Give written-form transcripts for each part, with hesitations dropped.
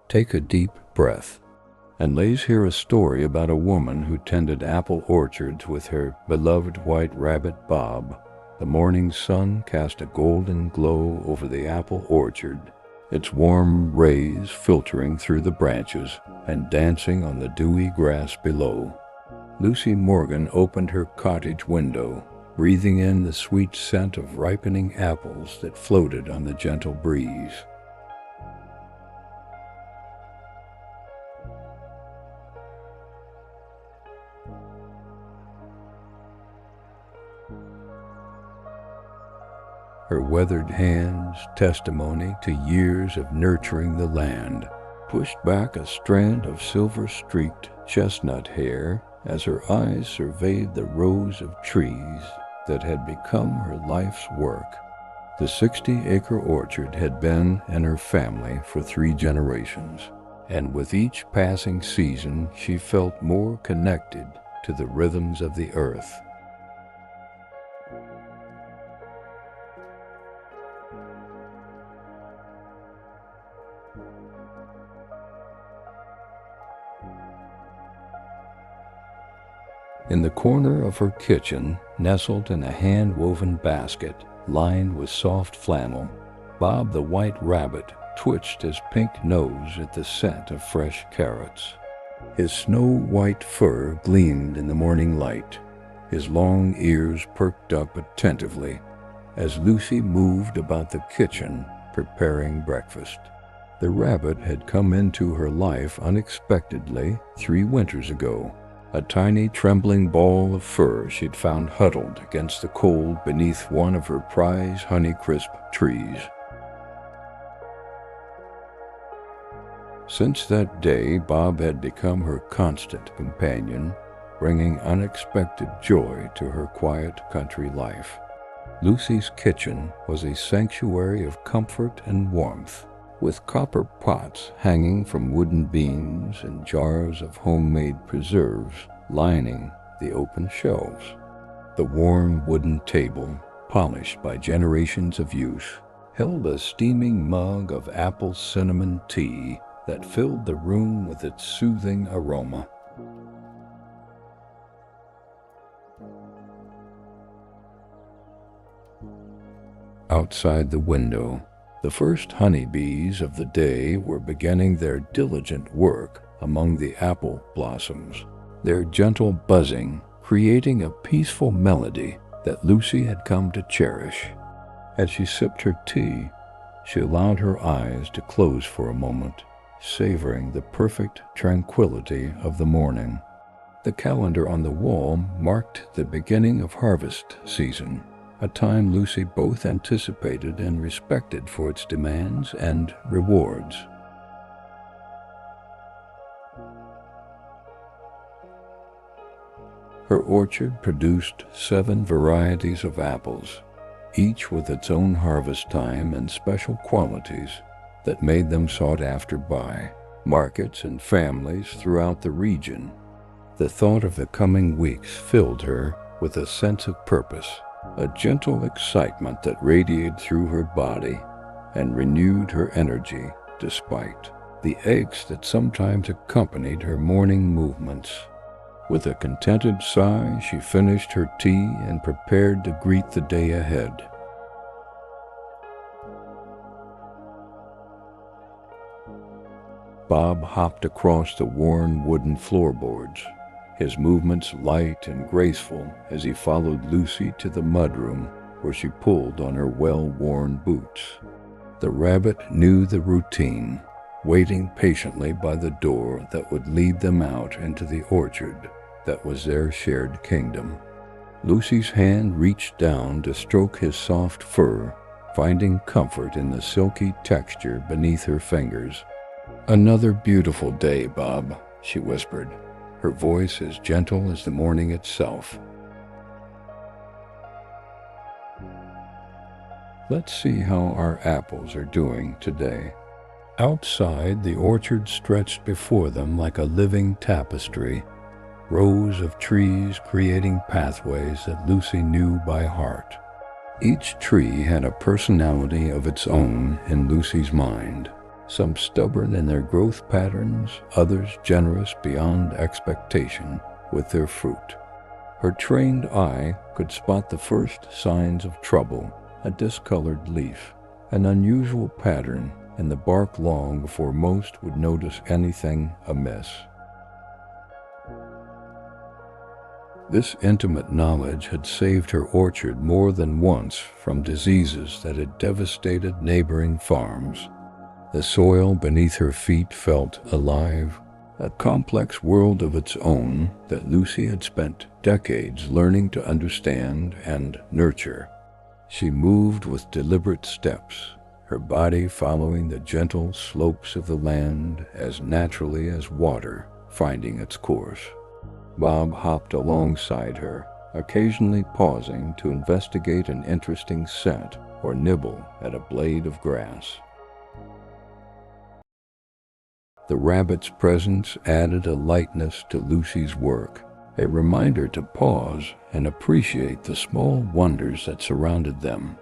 Take a deep breath. And Lay's hear a story about a woman who tended apple orchards with her beloved white rabbit Bob. The morning sun cast a golden glow over the apple orchard, its warm rays filtering through the branches and dancing on the dewy grass below. Lucy Morgan opened her cottage window, breathing in the sweet scent of ripening apples that floated on the gentle breeze. Her weathered hands, testimony to years of nurturing the land, pushed back a strand of silver-streaked chestnut hair as her eyes surveyed the rows of trees that had become her life's work. The 60-acre orchard had been in her family for 3 generations, and with each passing season she felt more connected to the rhythms of the earth. In the corner of her kitchen, nestled in a hand-woven basket lined with soft flannel, Bob the white rabbit twitched his pink nose at the scent of fresh carrots. His snow-white fur gleamed in the morning light, his long ears perked up attentively as Lucy moved about the kitchen preparing breakfast. The rabbit had come into her life unexpectedly 3 winters ago. A tiny trembling ball of fur she'd found huddled against the cold beneath one of her prize Honeycrisp trees. Since that day, Bob had become her constant companion, bringing unexpected joy to her quiet country life. Lucy's kitchen was a sanctuary of comfort and warmth, with copper pots hanging from wooden beams and jars of homemade preserves lining the open shelves. The warm wooden table, polished by generations of use, held a steaming mug of apple cinnamon tea that filled the room with its soothing aroma. Outside the window, the first honeybees of the day were beginning their diligent work among the apple blossoms, their gentle buzzing creating a peaceful melody that Lucy had come to cherish. As she sipped her tea, she allowed her eyes to close for a moment, savoring the perfect tranquility of the morning. The calendar on the wall marked the beginning of harvest season, a time Lucy both anticipated and respected for its demands and rewards. Her orchard produced 7 varieties of apples, each with its own harvest time and special qualities that made them sought after by markets and families throughout the region. The thought of the coming weeks filled her with a sense of purpose, a gentle excitement that radiated through her body and renewed her energy despite the aches that sometimes accompanied her morning movements. With a contented sigh, she finished her tea and prepared to greet the day ahead. Bob hopped across the worn wooden floorboards, his movements light and graceful as he followed Lucy to the mudroom where she pulled on her well-worn boots. The rabbit knew the routine, waiting patiently by the door that would lead them out into the orchard that was their shared kingdom. Lucy's hand reached down to stroke his soft fur, finding comfort in the silky texture beneath her fingers. "Another beautiful day, Bob," she whispered, her voice as gentle as the morning itself. "Let's see how our apples are doing today." Outside, the orchard stretched before them like a living tapestry, rows of trees creating pathways that Lucy knew by heart. Each tree had a personality of its own in Lucy's mind, some stubborn in their growth patterns, others generous beyond expectation with their fruit. Her trained eye could spot the first signs of trouble, a discolored leaf, an unusual pattern in the bark long before most would notice anything amiss. This intimate knowledge had saved her orchard more than once from diseases that had devastated neighboring farms. The soil beneath her feet felt alive, a complex world of its own that Lucy had spent decades learning to understand and nurture. She moved with deliberate steps, her body following the gentle slopes of the land as naturally as water finding its course. Bob hopped alongside her, occasionally pausing to investigate an interesting scent or nibble at a blade of grass. The rabbit's presence added a lightness to Lucy's work, a reminder to pause and appreciate the small wonders that surrounded them.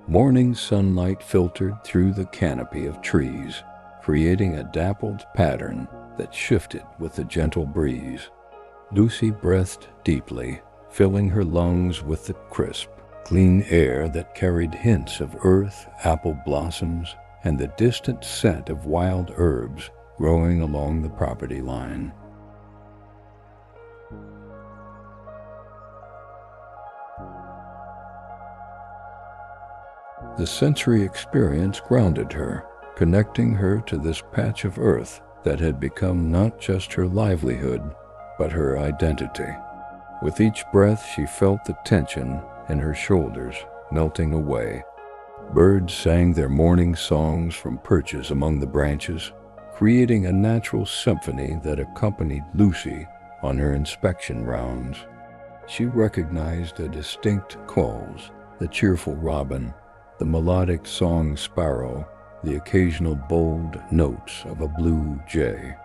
Morning sunlight filtered through the canopy of trees, creating a dappled pattern that shifted with the gentle breeze. Lucy breathed deeply, filling her lungs with the crisp, clean air that carried hints of earth, apple blossoms, and the distant scent of wild herbs growing along the property line. The sensory experience grounded her, connecting her to this patch of earth that had become not just her livelihood, but her identity. With each breath, she felt the tension in her shoulders melting away. Birds sang their morning songs from perches among the branches, creating a natural symphony that accompanied Lucy on her inspection rounds. She recognized the distinct calls, the cheerful robin, the melodic song sparrow, the occasional bold notes of a blue jay.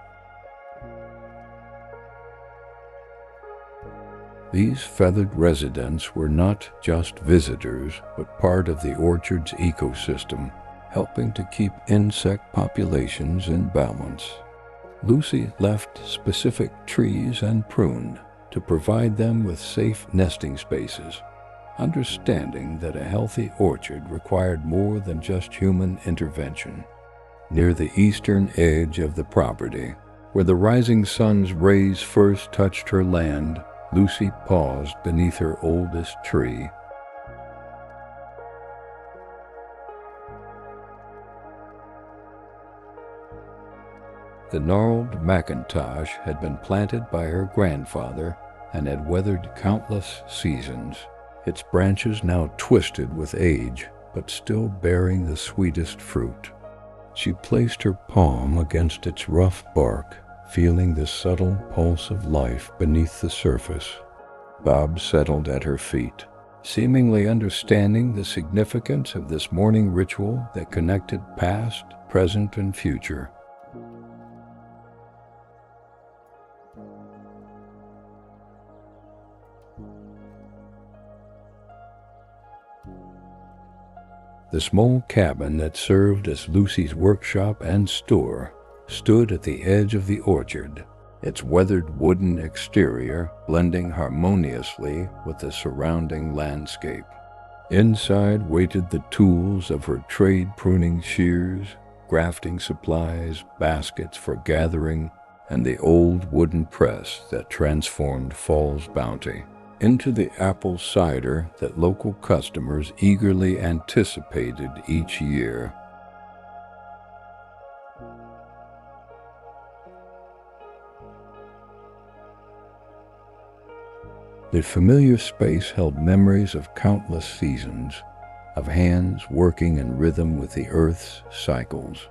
These feathered residents were not just visitors, but part of the orchard's ecosystem, helping to keep insect populations in balance. Lucy left specific trees and pruned to provide them with safe nesting spaces, understanding that a healthy orchard required more than just human intervention. Near the eastern edge of the property, where the rising sun's rays first touched her land, Lucy paused beneath her oldest tree. The gnarled McIntosh had been planted by her grandfather and had weathered countless seasons, its branches now twisted with age, but still bearing the sweetest fruit. She placed her palm against its rough bark, feeling the subtle pulse of life beneath the surface. Bob settled at her feet, seemingly understanding the significance of this morning ritual that connected past, present, and future. The small cabin that served as Lucy's workshop and store stood at the edge of the orchard, its weathered wooden exterior blending harmoniously with the surrounding landscape. Inside waited the tools of her trade: pruning shears, grafting supplies, baskets for gathering, and the old wooden press that transformed fall's bounty into the apple cider that local customers eagerly anticipated each year. The familiar space held memories of countless seasons, of hands working in rhythm with the earth's cycles.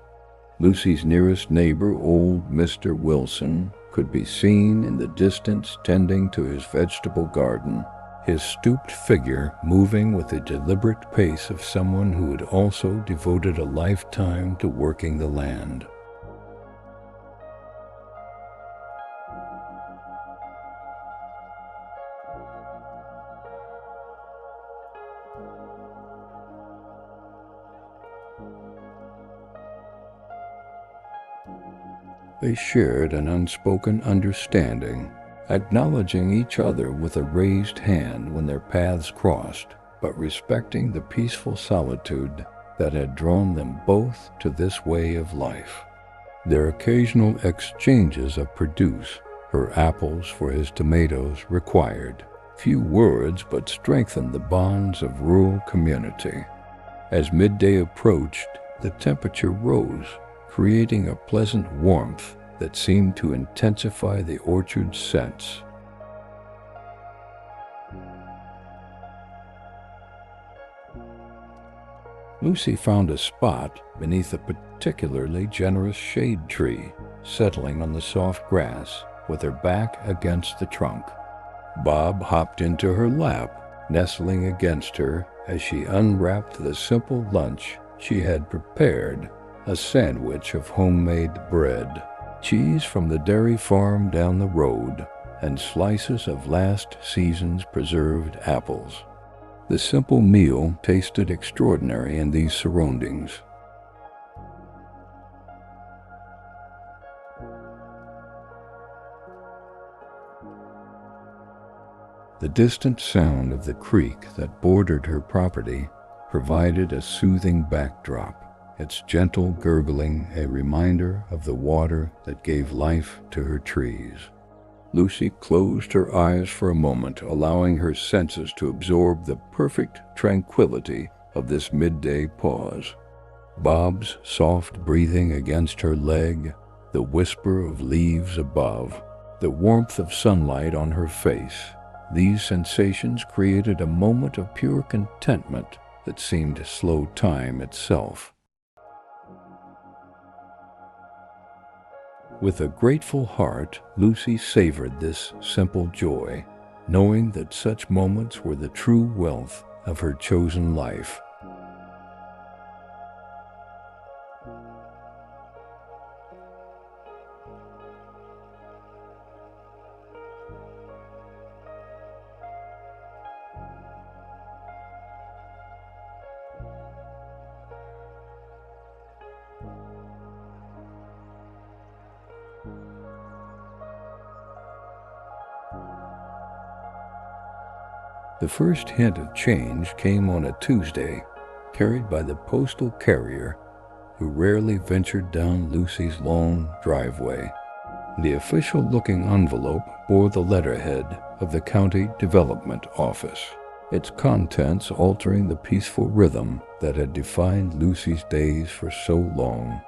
Lucy's nearest neighbor, old Mr. Wilson, could be seen in the distance tending to his vegetable garden, his stooped figure moving with the deliberate pace of someone who had also devoted a lifetime to working the land. They shared an unspoken understanding, acknowledging each other with a raised hand when their paths crossed, but respecting the peaceful solitude that had drawn them both to this way of life. Their occasional exchanges of produce, her apples for his tomatoes, required few words but strengthened the bonds of rural community. As midday approached, the temperature rose, creating a pleasant warmth that seemed to intensify the orchard's scents. Lucy found a spot beneath a particularly generous shade tree, settling on the soft grass with her back against the trunk. Bob hopped into her lap, nestling against her as she unwrapped the simple lunch she had prepared, a sandwich of homemade bread, cheese from the dairy farm down the road, and slices of last season's preserved apples. The simple meal tasted extraordinary in these surroundings. The distant sound of the creek that bordered her property provided a soothing backdrop, its gentle gurgling a reminder of the water that gave life to her trees. Lucy closed her eyes for a moment, allowing her senses to absorb the perfect tranquility of this midday pause. Bob's soft breathing against her leg, the whisper of leaves above, the warmth of sunlight on her face, these sensations created a moment of pure contentment that seemed to slow time itself. With a grateful heart, Lucy savored this simple joy, knowing that such moments were the true wealth of her chosen life. The first hint of change came on a Tuesday, carried by the postal carrier, who rarely ventured down Lucy's long driveway. The official-looking envelope bore the letterhead of the County Development Office, its contents altering the peaceful rhythm that had defined Lucy's days for so long.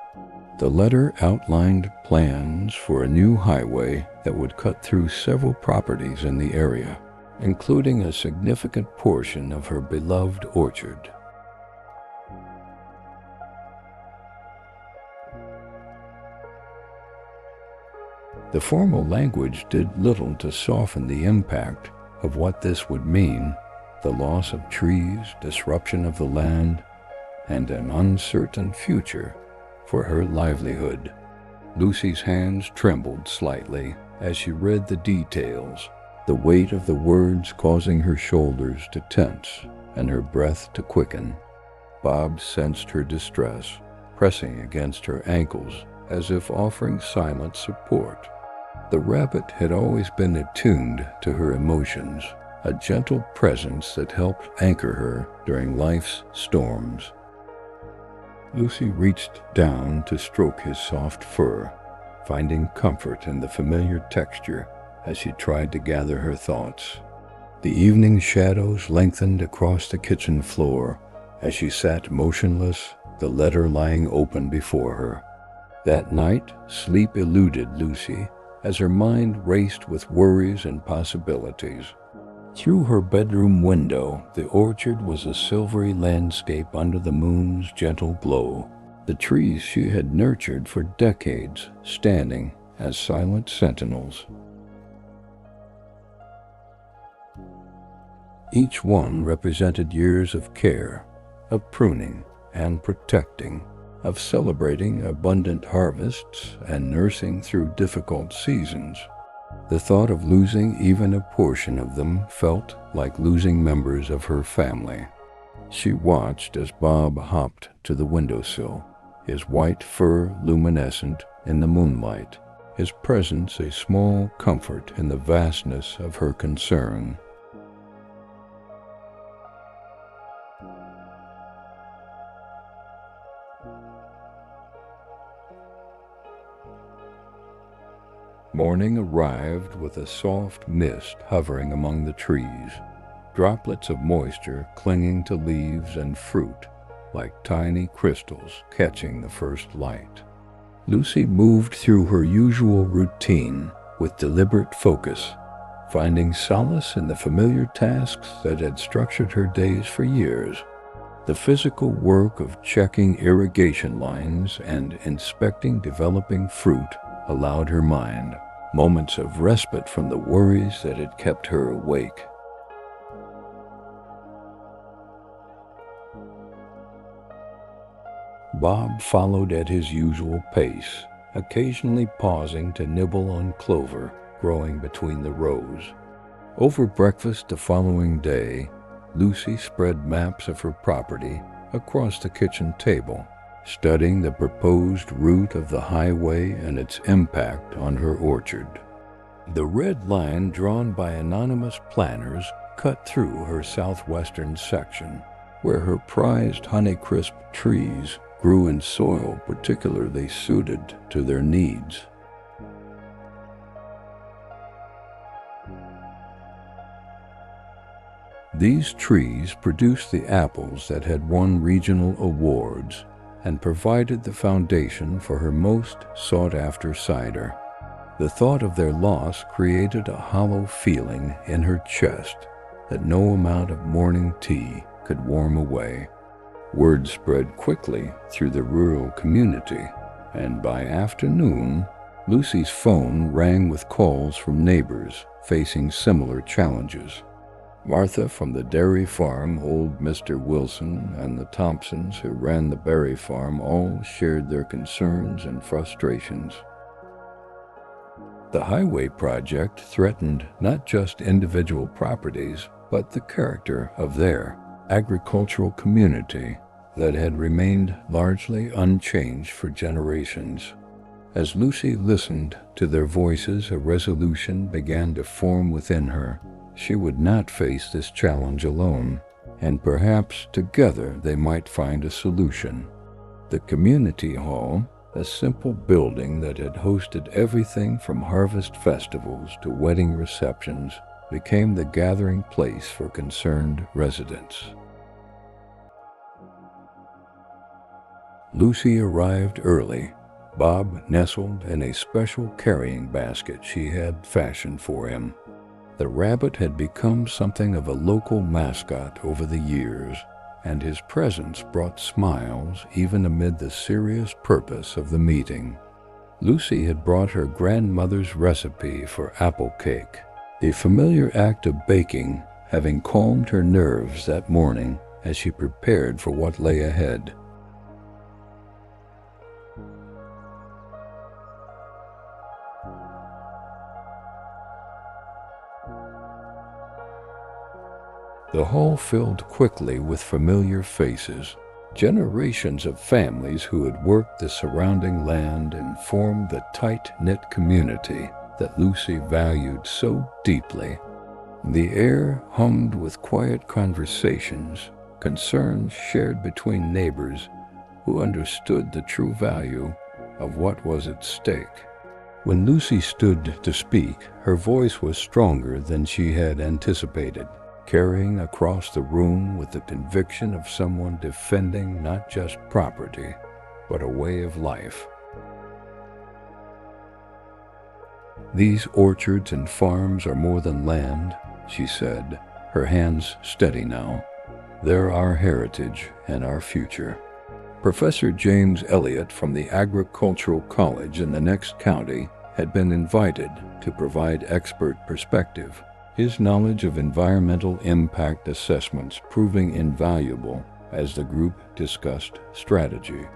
The letter outlined plans for a new highway that would cut through several properties in the area, including a significant portion of her beloved orchard. The formal language did little to soften the impact of what this would mean: the loss of trees, disruption of the land, and an uncertain future for her livelihood. Lucy's hands trembled slightly as she read the details, the weight of the words causing her shoulders to tense and her breath to quicken. Bob sensed her distress, pressing against her ankles as if offering silent support. The rabbit had always been attuned to her emotions, a gentle presence that helped anchor her during life's storms. Lucy reached down to stroke his soft fur, finding comfort in the familiar texture as she tried to gather her thoughts. The evening shadows lengthened across the kitchen floor as she sat motionless, the letter lying open before her. That night, sleep eluded Lucy as her mind raced with worries and possibilities. Through her bedroom window, the orchard was a silvery landscape under the moon's gentle glow, the trees she had nurtured for decades standing as silent sentinels. Each one represented years of care, of pruning and protecting, of celebrating abundant harvests and nursing through difficult seasons. The thought of losing even a portion of them felt like losing members of her family. She watched as Bob hopped to the windowsill, his white fur luminescent in the moonlight, his presence a small comfort in the vastness of her concern. Morning arrived with a soft mist hovering among the trees, droplets of moisture clinging to leaves and fruit like tiny crystals catching the first light. Lucy moved through her usual routine with deliberate focus, finding solace in the familiar tasks that had structured her days for years. The physical work of checking irrigation lines and inspecting developing fruit allowed her mind moments of respite from the worries that had kept her awake. Bob followed at his usual pace, occasionally pausing to nibble on clover growing between the rows. Over breakfast the following day, Lucy spread maps of her property across the kitchen table, studying the proposed route of the highway and its impact on her orchard. The red line drawn by anonymous planners cut through her southwestern section, where her prized Honeycrisp trees grew in soil particularly suited to their needs. These trees produced the apples that had won regional awards and provided the foundation for her most sought-after cider. The thought of their loss created a hollow feeling in her chest that no amount of morning tea could warm away. Word spread quickly through the rural community, and by afternoon, Lucy's phone rang with calls from neighbors facing similar challenges. Martha from the dairy farm, old Mr. Wilson, and the Thompsons who ran the berry farm all shared their concerns and frustrations. The highway project threatened not just individual properties, but the character of their agricultural community that had remained largely unchanged for generations. As Lucy listened to their voices, a resolution began to form within her. She would not face this challenge alone, and perhaps together they might find a solution. The community hall, a simple building that had hosted everything from harvest festivals to wedding receptions, became the gathering place for concerned residents. Lucy arrived early. Bob nestled in a special carrying basket she had fashioned for him. The rabbit had become something of a local mascot over the years, and his presence brought smiles even amid the serious purpose of the meeting. Lucy had brought her grandmother's recipe for apple cake, the familiar act of baking having calmed her nerves that morning as she prepared for what lay ahead. The hall filled quickly with familiar faces, generations of families who had worked the surrounding land and formed the tight-knit community that Lucy valued so deeply. The air hummed with quiet conversations, concerns shared between neighbors who understood the true value of what was at stake. When Lucy stood to speak, her voice was stronger than she had anticipated, carrying across the room with the conviction of someone defending not just property, but a way of life. "These orchards and farms are more than land," she said, her hands steady now. "They're our heritage and our future." Professor James Elliott from the Agricultural College in the next county had been invited to provide expert perspective, his knowledge of environmental impact assessments proving invaluable as the group discussed strategy.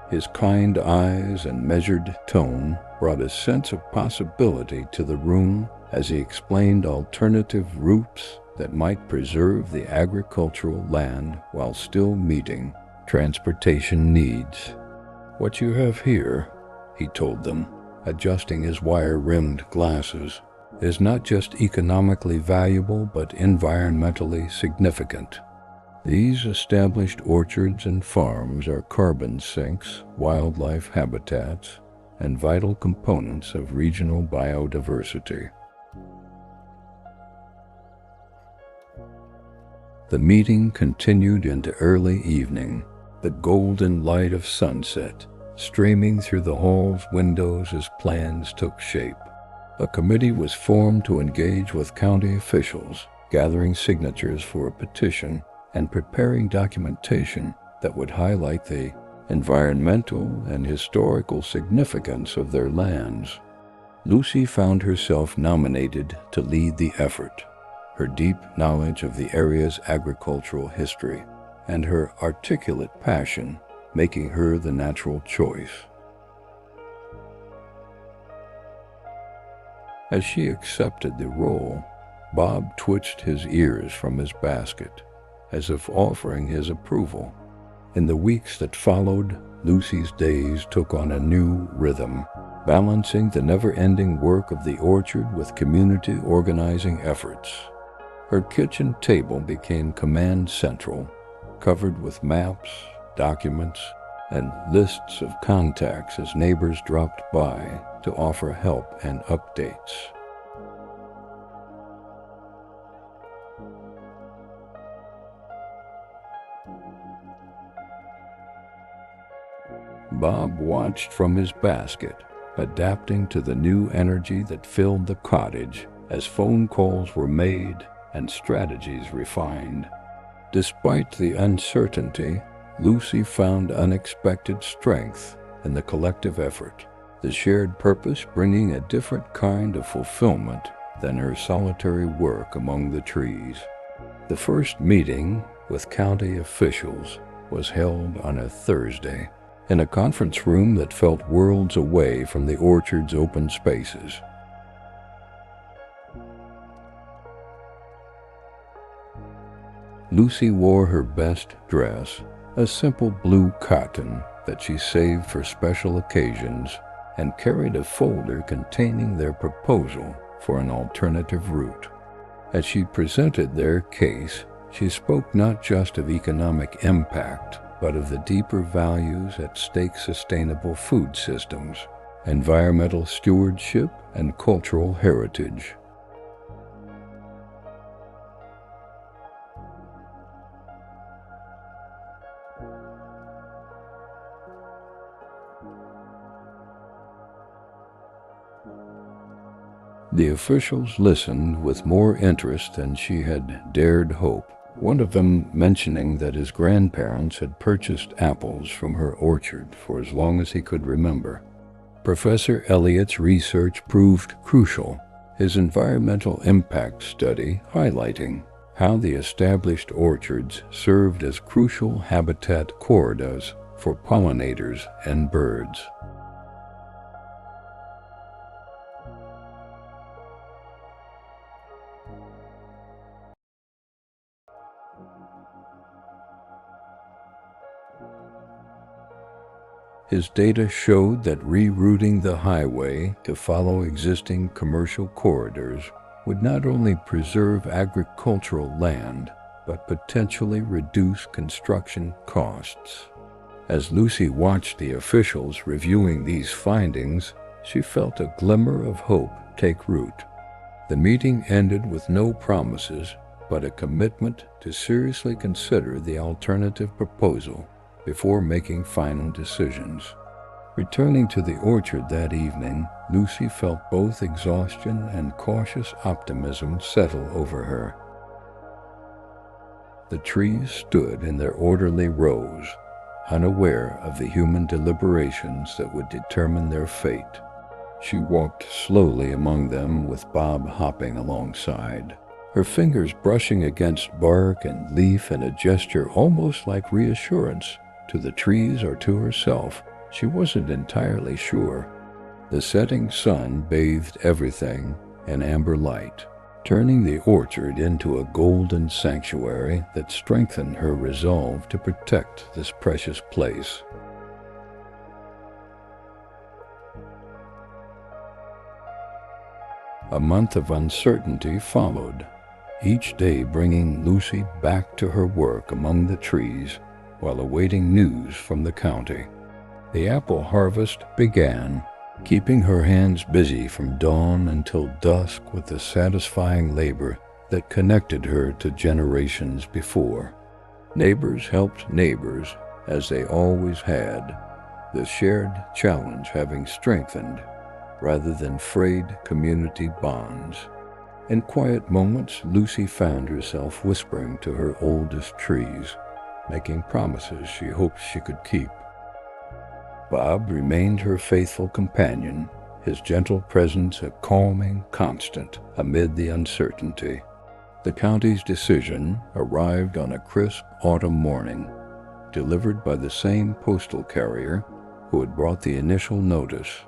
His kind eyes and measured tone brought a sense of possibility to the room as he explained alternative routes that might preserve the agricultural land while still meeting transportation needs. "What you have here," he told them, adjusting his wire-rimmed glasses, "is not just economically valuable but environmentally significant. These established orchards and farms are carbon sinks, wildlife habitats, and vital components of regional biodiversity." The meeting continued into early evening, the golden light of sunset streaming through the hall's windows as plans took shape. A committee was formed to engage with county officials, gathering signatures for a petition and preparing documentation that would highlight the environmental and historical significance of their lands. Lucy found herself nominated to lead the effort. Her deep knowledge of the area's agricultural history and her articulate passion making her the natural choice. As she accepted the role, Bob twitched his ears from his basket, as if offering his approval. In the weeks that followed, Lucy's days took on a new rhythm, balancing the never-ending work of the orchard with community organizing efforts. Her kitchen table became command central, covered with maps, documents, and lists of contacts as neighbors dropped by to offer help and updates. Bob watched from his basket, adapting to the new energy that filled the cottage as phone calls were made and strategies refined. Despite the uncertainty, Lucy found unexpected strength in the collective effort, the shared purpose bringing a different kind of fulfillment than her solitary work among the trees. The first meeting with county officials was held on a Thursday, in a conference room that felt worlds away from the orchard's open spaces. Lucy wore her best dress, a simple blue cotton that she saved for special occasions, and carried a folder containing their proposal for an alternative route. As she presented their case, she spoke not just of economic impact, but of the deeper values at stake: sustainable food systems, environmental stewardship, and cultural heritage. The officials listened with more interest than she had dared hope, one of them mentioning that his grandparents had purchased apples from her orchard for as long as he could remember. Professor Elliott's research proved crucial, his environmental impact study highlighting how the established orchards served as crucial habitat corridors for pollinators and birds. His data showed that rerouting the highway to follow existing commercial corridors would not only preserve agricultural land, but potentially reduce construction costs. As Lucy watched the officials reviewing these findings, she felt a glimmer of hope take root. The meeting ended with no promises, but a commitment to seriously consider the alternative proposal before making final decisions. Returning to the orchard that evening, Lucy felt both exhaustion and cautious optimism settle over her. The trees stood in their orderly rows, unaware of the human deliberations that would determine their fate. She walked slowly among them, with Bob hopping alongside, her fingers brushing against bark and leaf in a gesture almost like reassurance to the trees or to herself She wasn't entirely sure. The setting sun bathed everything in amber light, turning the orchard into a golden sanctuary that strengthened her resolve to protect this precious place. A month of uncertainty followed, each day bringing Lucy back to her work among the trees while awaiting news from the county. The apple harvest began, keeping her hands busy from dawn until dusk with the satisfying labor that connected her to generations before. Neighbors helped neighbors, as they always had, the shared challenge having strengthened rather than frayed community bonds. In quiet moments, Lucy found herself whispering to her oldest trees, making promises she hoped she could keep. Bob remained her faithful companion, his gentle presence a calming constant amid the uncertainty. The county's decision arrived on a crisp autumn morning, delivered by the same postal carrier who had brought the initial notice.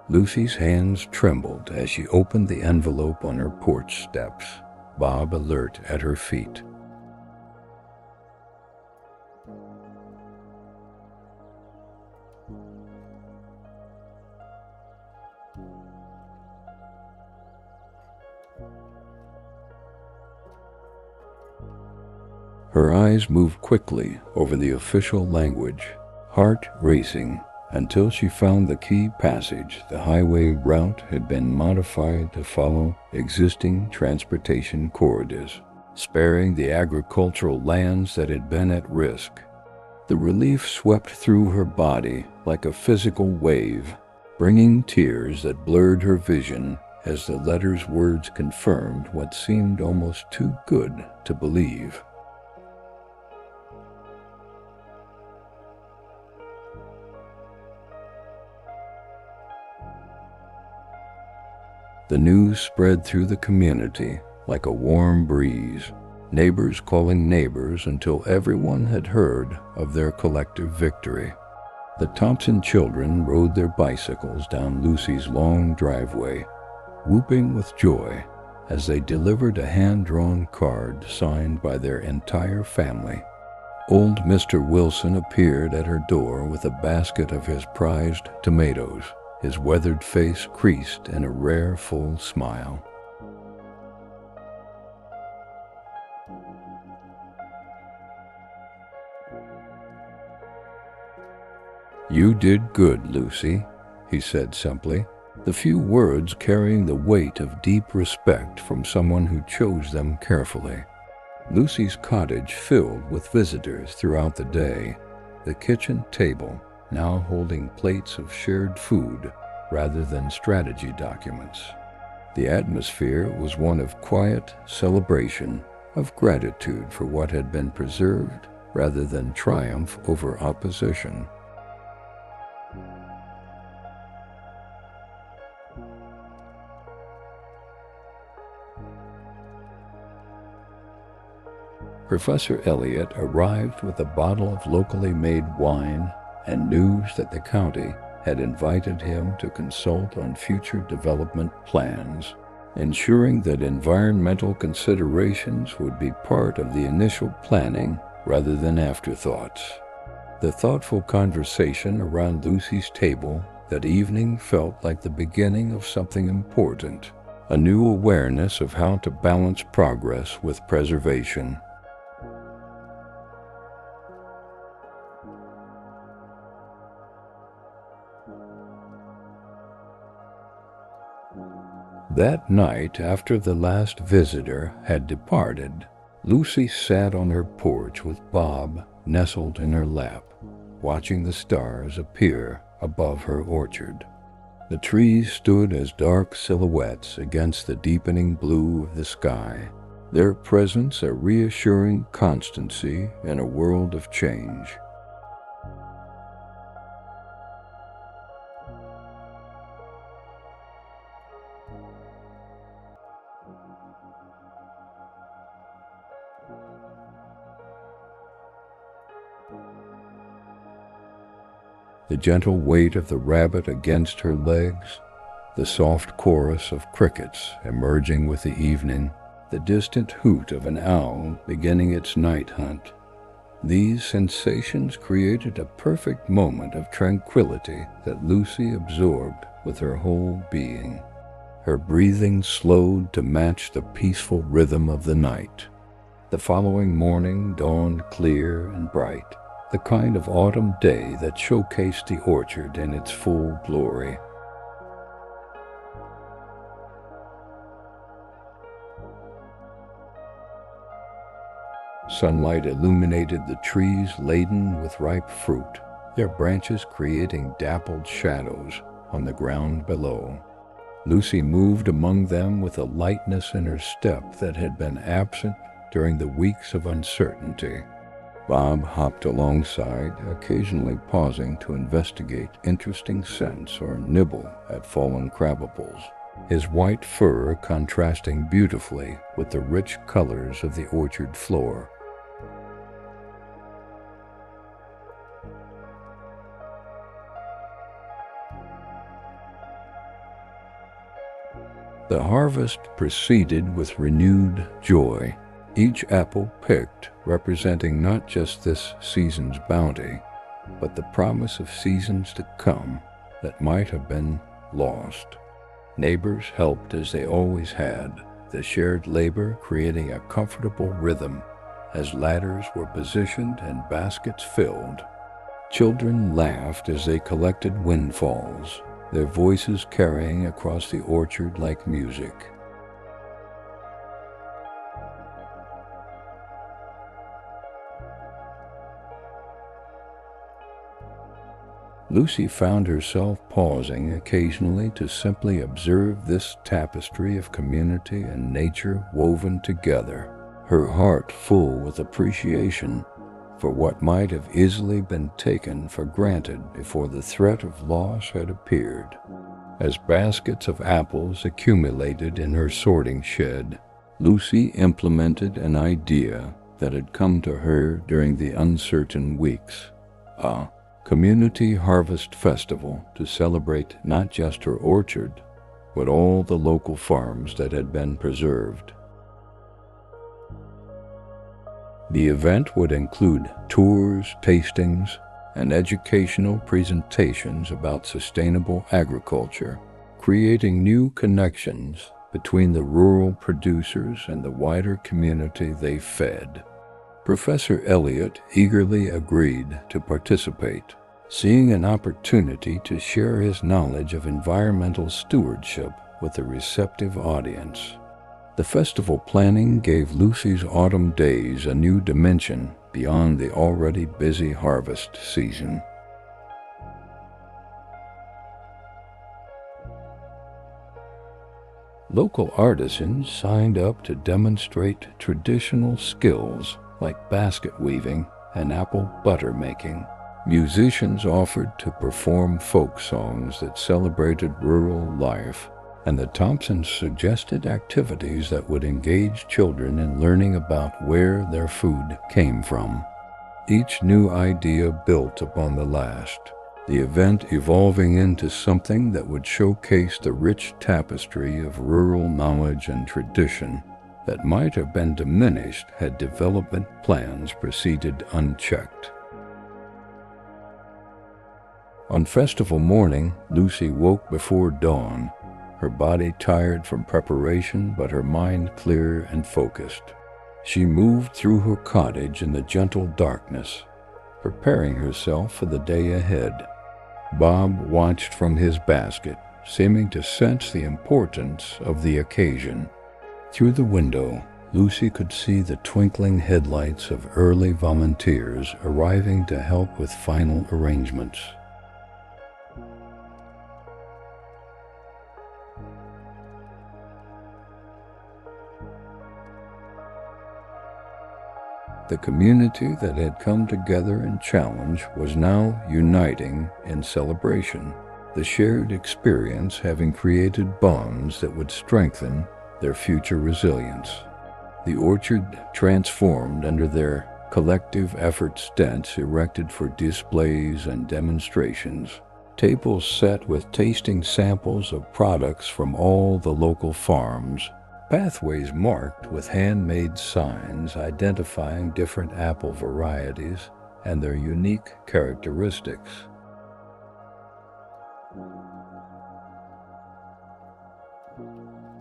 Lucy's hands trembled as she opened the envelope on her porch steps, Bob alert at her feet. Her eyes moved quickly over the official language, heart racing, until she found the key passage. The highway route had been modified to follow existing transportation corridors, sparing the agricultural lands that had been at risk. The relief swept through her body like a physical wave, bringing tears that blurred her vision as the letter's words confirmed what seemed almost too good to believe. The news spread through the community like a warm breeze, neighbors calling neighbors until everyone had heard of their collective victory. The Thompson children rode their bicycles down Lucy's long driveway, whooping with joy as they delivered a hand-drawn card signed by their entire family. Old Mr. Wilson appeared at her door with a basket of his prized tomatoes, his weathered face creased in a rare full smile. "You did good, Lucy," he said simply, the few words carrying the weight of deep respect from someone who chose them carefully. Lucy's cottage filled with visitors throughout the day, the kitchen table now holding plates of shared food rather than strategy documents. The atmosphere was one of quiet celebration, of gratitude for what had been preserved rather than triumph over opposition. Professor Elliot arrived with a bottle of locally made wine and news that the county had invited him to consult on future development plans, ensuring that environmental considerations would be part of the initial planning rather than afterthoughts. The thoughtful conversation around Lucy's table that evening felt like the beginning of something important, a new awareness of how to balance progress with preservation. That night, after the last visitor had departed, Lucy sat on her porch with Bob nestled in her lap, watching the stars appear above her orchard. The trees stood as dark silhouettes against the deepening blue of the sky, their presence a reassuring constancy in a world of change. the gentle weight of the rabbit against her legs, the soft chorus of crickets emerging with the evening, the distant hoot of an owl beginning its night hunt. These sensations created a perfect moment of tranquility that Lucy absorbed with her whole being. Her breathing slowed to match the peaceful rhythm of the night. The following morning dawned clear and bright, the kind of autumn day that showcased the orchard in its full glory. Sunlight illuminated the trees laden with ripe fruit, their branches creating dappled shadows on the ground below. Lucy moved among them with a lightness in her step that had been absent during the weeks of uncertainty. Bob hopped alongside, occasionally pausing to investigate interesting scents or nibble at fallen crabapples, his white fur contrasting beautifully with the rich colors of the orchard floor. The harvest proceeded with renewed joy, each apple picked representing not just this season's bounty, but the promise of seasons to come that might have been lost. Neighbors helped as they always had, the shared labor creating a comfortable rhythm as ladders were positioned and baskets filled. Children laughed as they collected windfalls, their voices carrying across the orchard like music. Lucy found herself pausing occasionally to simply observe this tapestry of community and nature woven together, her heart full with appreciation for what might have easily been taken for granted before the threat of loss had appeared. As baskets of apples accumulated in her sorting shed, Lucy implemented an idea that had come to her during the uncertain weeks, a community harvest festival to celebrate not just her orchard, but all the local farms that had been preserved. The event would include tours, tastings, and educational presentations about sustainable agriculture, creating new connections between the rural producers and the wider community they fed. Professor Elliott eagerly agreed to participate, seeing an opportunity to share his knowledge of environmental stewardship with a receptive audience. The festival planning gave Lucy's autumn days a new dimension beyond the already busy harvest season. Local artisans signed up to demonstrate traditional skills like basket weaving and apple butter making. Musicians offered to perform folk songs that celebrated rural life, and the Thompsons suggested activities that would engage children in learning about where their food came from. Each new idea built upon the last, the event evolving into something that would showcase the rich tapestry of rural knowledge and tradition that might have been diminished had development plans proceeded unchecked. On festival morning, Lucy woke before dawn, her body tired from preparation but her mind clear and focused. She moved through her cottage in the gentle darkness, preparing herself for the day ahead. Bob watched from his basket, seeming to sense the importance of the occasion. Through the window, Lucy could see the twinkling headlights of early volunteers arriving to help with final arrangements. The community that had come together in challenge was now uniting in celebration, the shared experience having created bonds that would strengthen their future resilience. The orchard transformed under their collective effort tents erected for displays and demonstrations, tables set with tasting samples of products from all the local farms, pathways marked with handmade signs identifying different apple varieties and their unique characteristics.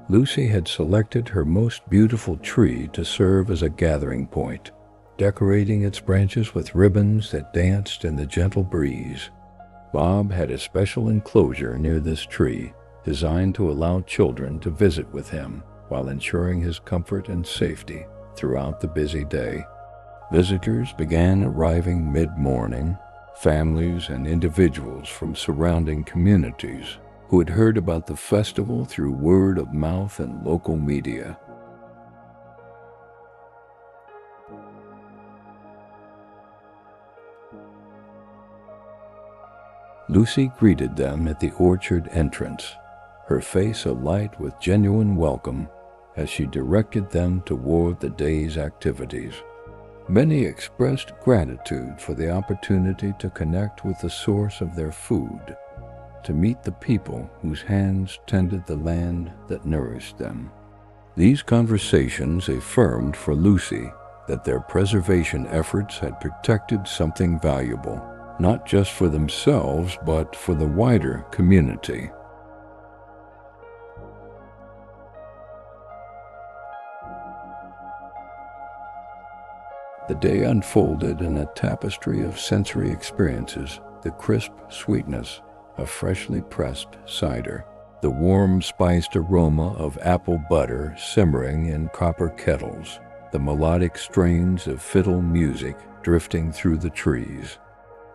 Lucy had selected her most beautiful tree to serve as a gathering point, decorating its branches with ribbons that danced in the gentle breeze. Bob had a special enclosure near this tree, designed to allow children to visit with him while ensuring his comfort and safety throughout the busy day. Visitors began arriving mid-morning, families and individuals from surrounding communities who had heard about the festival through word of mouth and local media. Lucy greeted them at the orchard entrance, her face alight with genuine welcome as she directed them toward the day's activities. Many expressed gratitude for the opportunity to connect with the source of their food, to meet the people whose hands tended the land that nourished them. These conversations affirmed for Lucy that their preservation efforts had protected something valuable, not just for themselves, but for the wider community. The day unfolded in a tapestry of sensory experiences, the crisp sweetness of freshly pressed cider, the warm spiced aroma of apple butter simmering in copper kettles, the melodic strains of fiddle music drifting through the trees.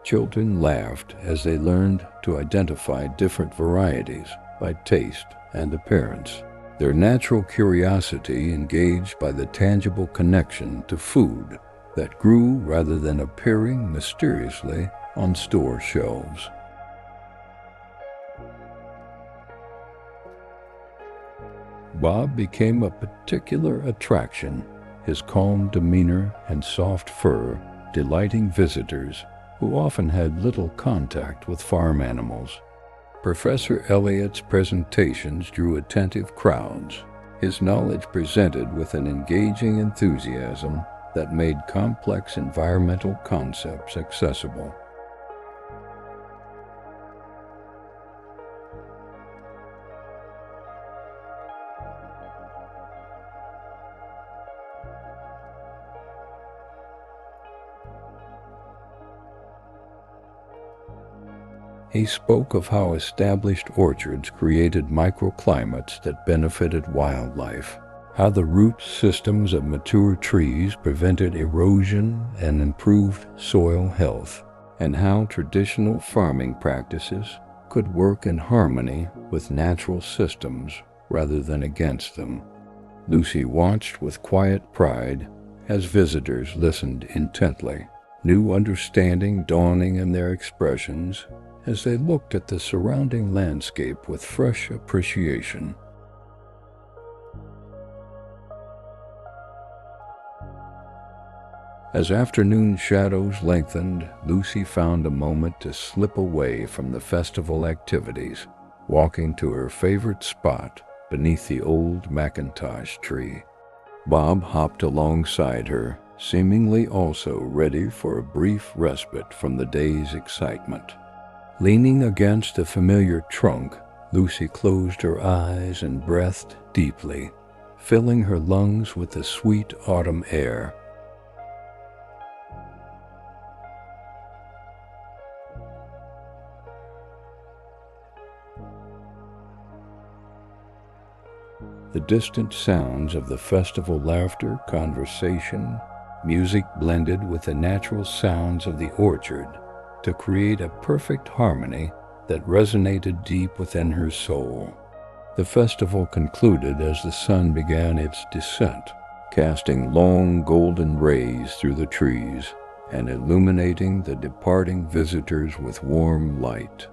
Children laughed as they learned to identify different varieties by taste and appearance, their natural curiosity engaged by the tangible connection to food that grew rather than appearing mysteriously on store shelves. Bob became a particular attraction, his calm demeanor and soft fur delighting visitors who often had little contact with farm animals. Professor Elliott's presentations drew attentive crowds, his knowledge presented with an engaging enthusiasm that made complex environmental concepts accessible. He spoke of how established orchards created microclimates that benefited wildlife, how the root systems of mature trees prevented erosion and improved soil health, and how traditional farming practices could work in harmony with natural systems rather than against them. Lucy watched with quiet pride as visitors listened intently, new understanding dawning in their expressions as they looked at the surrounding landscape with fresh appreciation. As afternoon shadows lengthened, Lucy found a moment to slip away from the festival activities, walking to her favorite spot beneath the old Macintosh tree. Bob hopped alongside her, seemingly also ready for a brief respite from the day's excitement. Leaning against the familiar trunk, Lucy closed her eyes and breathed deeply, filling her lungs with the sweet autumn air. The distant sounds of the festival laughter, conversation, music blended with the natural sounds of the orchard to create a perfect harmony that resonated deep within her soul. The festival concluded as the sun began its descent, casting long golden rays through the trees and illuminating the departing visitors with warm light.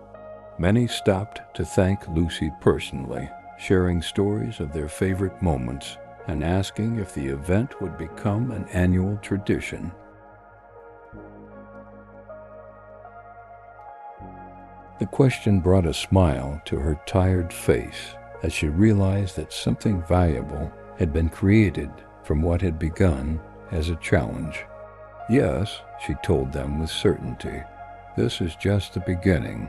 Many stopped to thank Lucy personally, sharing stories of their favorite moments and asking if the event would become an annual tradition. The question brought a smile to her tired face as she realized that something valuable had been created from what had begun as a challenge. "Yes," she told them with certainty, "this is just the beginning."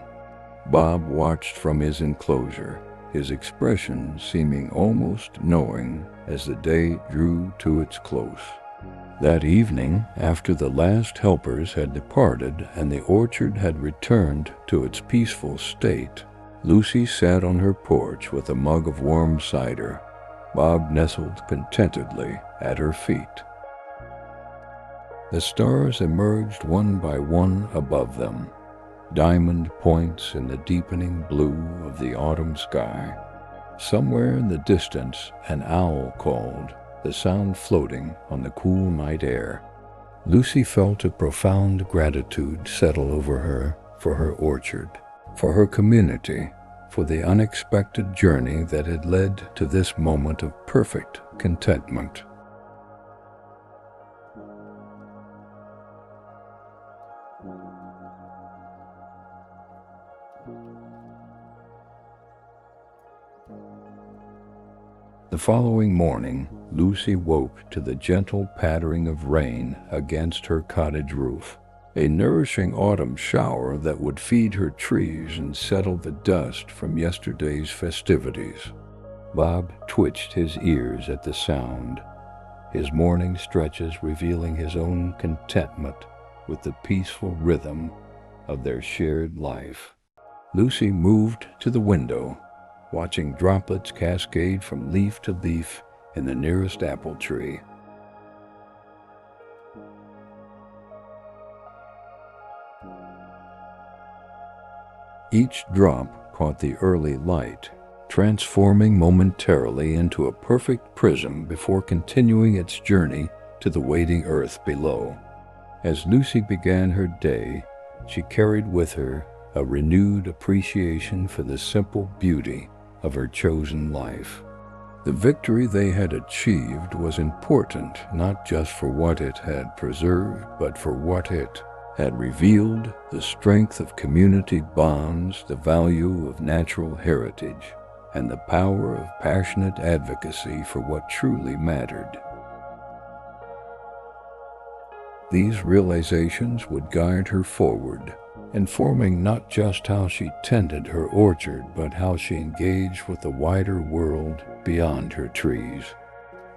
Bob watched from his enclosure, his expression seeming almost knowing as the day drew to its close. That evening, after the last helpers had departed and the orchard had returned to its peaceful state, Lucy sat on her porch with a mug of warm cider. Bob nestled contentedly at her feet. The stars emerged one by one above them, diamond points in the deepening blue of the autumn sky. Somewhere in the distance, an owl called, the sound floating on the cool night air. Lucy felt a profound gratitude settle over her for her orchard, for her community, for the unexpected journey that had led to this moment of perfect contentment. The following morning, Lucy woke to the gentle pattering of rain against her cottage roof, a nourishing autumn shower that would feed her trees and settle the dust from yesterday's festivities. Bob twitched his ears at the sound, his morning stretches revealing his own contentment with the peaceful rhythm of their shared life. Lucy moved to the window, watching droplets cascade from leaf to leaf in the nearest apple tree. Each drop caught the early light, transforming momentarily into a perfect prism before continuing its journey to the waiting earth below. As Lucy began her day, she carried with her a renewed appreciation for the simple beauty of her chosen life. The victory they had achieved was important not just for what it had preserved, but for what it had revealed: the strength of community bonds, the value of natural heritage, and the power of passionate advocacy for what truly mattered. These realizations would guide her forward, informing not just how she tended her orchard, but how she engaged with the wider world beyond her trees.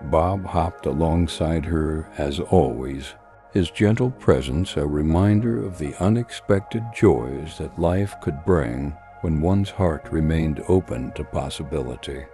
Bob hopped alongside her as always, his gentle presence a reminder of the unexpected joys that life could bring when one's heart remained open to possibility.